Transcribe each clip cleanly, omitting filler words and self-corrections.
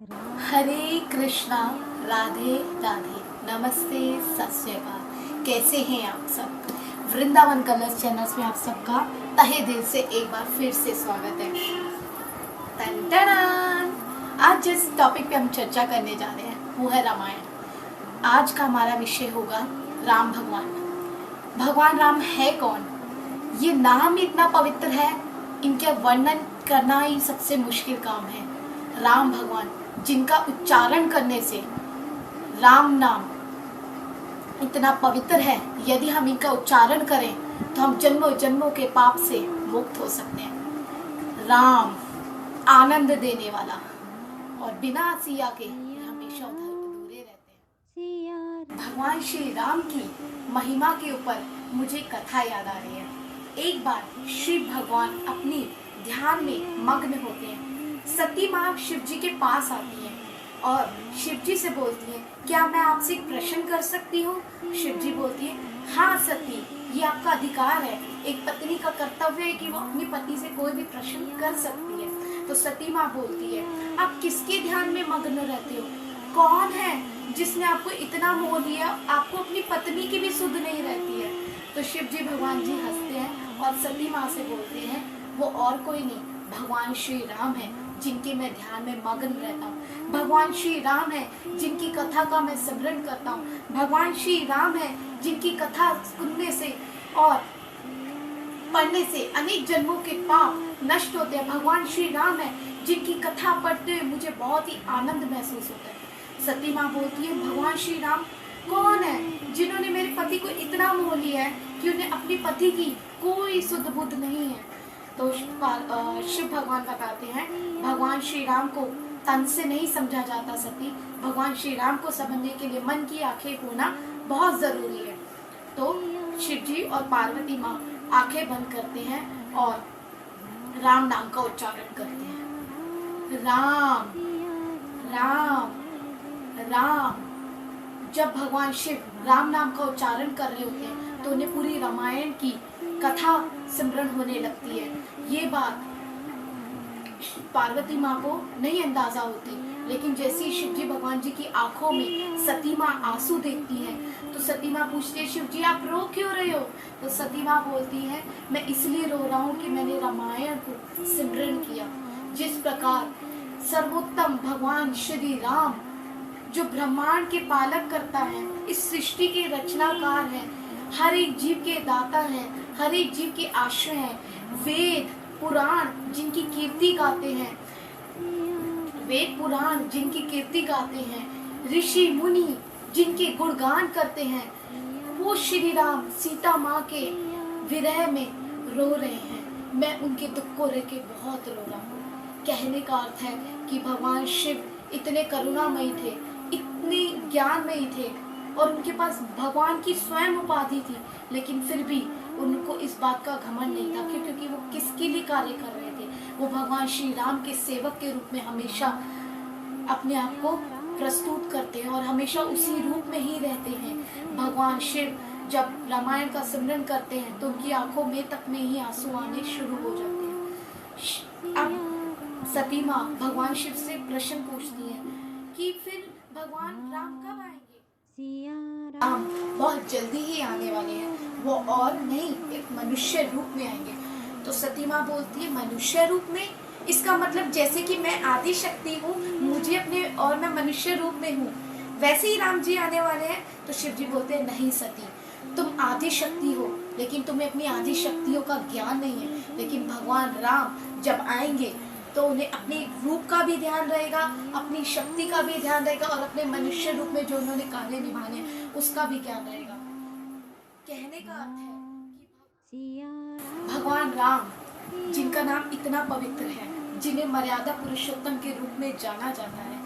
हरे कृष्णा, राधे राधे, नमस्ते, सत श्री अकाल। कैसे हैं आप सब। वृंदावन कलर्स चैनल्स में आप सबका तहे दिल से एक बार फिर से स्वागत है। टन टन। आज जिस टॉपिक पे हम चर्चा करने जा रहे हैं वो है रामायण। आज का हमारा विषय होगा राम भगवान। भगवान राम है कौन? ये नाम इतना पवित्र है, इनके वर्णन करना ही सबसे मुश्किल काम है। राम भगवान, जिनका उच्चारण करने से राम नाम इतना पवित्र है, यदि हम इनका उच्चारण करें तो हम जन्मों जन्मों के पाप से मुक्त हो सकते हैं। राम आनंद देने वाला, और बिना सिया के हमेशा अधूरे रहते हैं। भगवान श्री राम की महिमा के ऊपर मुझे कथा याद आ रही है। एक बार शिव भगवान अपनी ध्यान में मग्न होते हैं। सती माँ शिव जी के पास आती है और शिव जी से बोलती है, क्या मैं आपसे एक प्रश्न कर सकती हूँ? शिव जी बोलती है, हाँ सती, ये आपका अधिकार है। एक पत्नी का कर्तव्य है कि वो अपने पति से कोई भी प्रश्न कर सकती है। तो सती माँ बोलती है, आप किसके ध्यान में मग्न रहते हो? कौन है जिसने आपको इतना मोह लिया, आपको अपनी पत्नी की भी सुध नहीं रहती है? तो शिव जी भगवान जी हंसते हैं और सती माँ से बोलते हैं, वो और कोई नहीं, भगवान श्री राम है, जिनके मैं ध्यान में मग्न रहता हूँ। भगवान श्री राम है, जिनकी कथा का मैं स्मरण करता हूँ। भगवान श्री राम है, जिनकी कथा सुनने से और पढ़ने से अनेक जन्मों के पाप नष्ट होते हैं। भगवान श्री राम है, जिनकी कथा पढ़ते हुए मुझे बहुत ही आनंद महसूस होता है। सती माँ बोलती है, भगवान श्री राम कौन है जिन्होंने मेरे पति को इतना मोह लिया है कि उन्हें अपनी पति की कोई सुध बुध नहीं है? तो शिव भगवान बताते हैं, भगवान श्री राम को तन से नहीं समझा जाता सती, भगवान श्री राम को समझने के लिए मन की आंखें होना बहुत जरूरी है। तो शिव जी और पार्वती माँ आंखें बंद करते हैं और राम नाम का उच्चारण करते हैं। राम राम राम। जब भगवान शिव राम नाम का उच्चारण कर रहे होते हैं तो उन्हें पूरी रामायण की कथा सिमरन होने लगती है। ये बात पार्वती माँ को नहीं अंदाजा होती, लेकिन जैसे ही शिव जी भगवान जी की आंखों में सती माँ आंसू देखती हैं तो सती माँ पूछती है, शिव जी आप रो क्यों रहे हो? तो सती माँ बोलती है, मैं इसलिए रो रहा हूँ कि मैंने रामायण को सिमरन किया। जिस प्रकार सर्वोत्तम भगवान श्री राम, जो ब्रह्मांड के पालक करता है, इस सृष्टि के रचनाकार है, हर एक जीव के दाता हैं, हर एक जीव के आश्रय हैं, वेद पुराण जिनकी कीर्ति गाते हैं, वेद पुराण जिनकी कीर्ति गाते हैं, ऋषि मुनि जिनके गुणगान करते हैं, वो श्री राम सीता माँ के विरह में रो रहे हैं। मैं उनके दुख को लेके बहुत रो रहा हूँ। कहने का अर्थ है कि भगवान शिव इतने करुणामयी थे, इतने ज्ञानमयी थे, और उनके पास भगवान की स्वयं उपाधि थी, लेकिन फिर भी उनको इस बात का घमंड नहीं था, क्योंकि वो किसके लिए कार्य कर रहे थे? वो भगवान श्री राम के सेवक के रूप में हमेशा अपने आप को प्रस्तुत करते हैं और हमेशा उसी रूप में ही रहते हैं। भगवान शिव जब रामायण का सिमरन करते हैं तो उनकी आंखों में तक में ही आंसू आने शुरू हो जाते हैं। अब सती माँ भगवान शिव से प्रश्न पूछती है कि फिर भगवान राम कब आएंगे? राम बहुत जल्दी ही आने वाले हैं, वो और नहीं एक मनुष्य रूप में आएंगे। तो सती माँ बोलती है, मनुष्य रूप में? इसका मतलब जैसे कि मैं आदि शक्ति हूँ, मुझे अपने और मैं मनुष्य रूप में हूँ, वैसे ही राम जी आने वाले हैं? तो शिव जी बोलते हैं, नहीं सती, तुम आदि शक्ति हो, लेकिन तुम्हें अपनी आदि शक्तियों का ज्ञान नहीं है। लेकिन भगवान राम जब आएंगे तो उन्हें अपने रूप का भी ध्यान रहेगा, अपनी शक्ति का भी ध्यान रहेगा, और अपने मनुष्य रूप में जो उन्होंने कार्य निभाने उसका भी ज्ञान रहेगा। कहने का अर्थ है कि भगवान राम, जिनका नाम इतना पवित्र है, जिन्हें मर्यादा पुरुषोत्तम के रूप में जाना जाता है,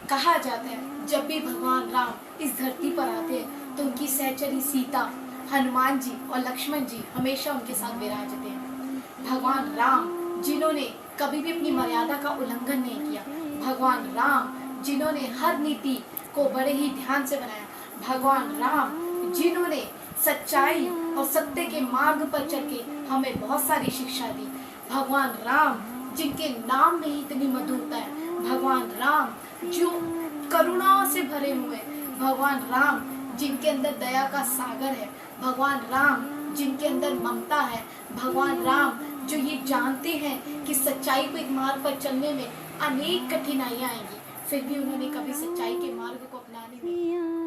कहा जाता है जब भी भगवान राम इस धरती पर आते हैं तो उनकी सहचरी सीता, हनुमान जी और लक्ष्मण जी हमेशा उनके साथ विराजते हैं। भगवान राम जिन्होंने कभी भी अपनी मर्यादा का उल्लंघन नहीं किया, भगवान राम जिन्होंने हर नीति को बड़े ही ध्यान से बनाया, भगवान राम जिन्होंने सच्चाई और सत्य के मार्ग पर चल के हमें बहुत सारी शिक्षा दी, भगवान राम जिनके नाम में ही इतनी मधुरता है, भगवान राम जो करुणा से भरे हुए, भगवान राम जिनके अंदर दया का सागर है, भगवान राम जिनके अंदर ममता है, भगवान राम जो ये जानते हैं कि सच्चाई को एक मार्ग पर चलने में अनेक कठिनाइयां आएंगी, फिर भी उन्होंने कभी सच्चाई के मार्ग को अपनाने में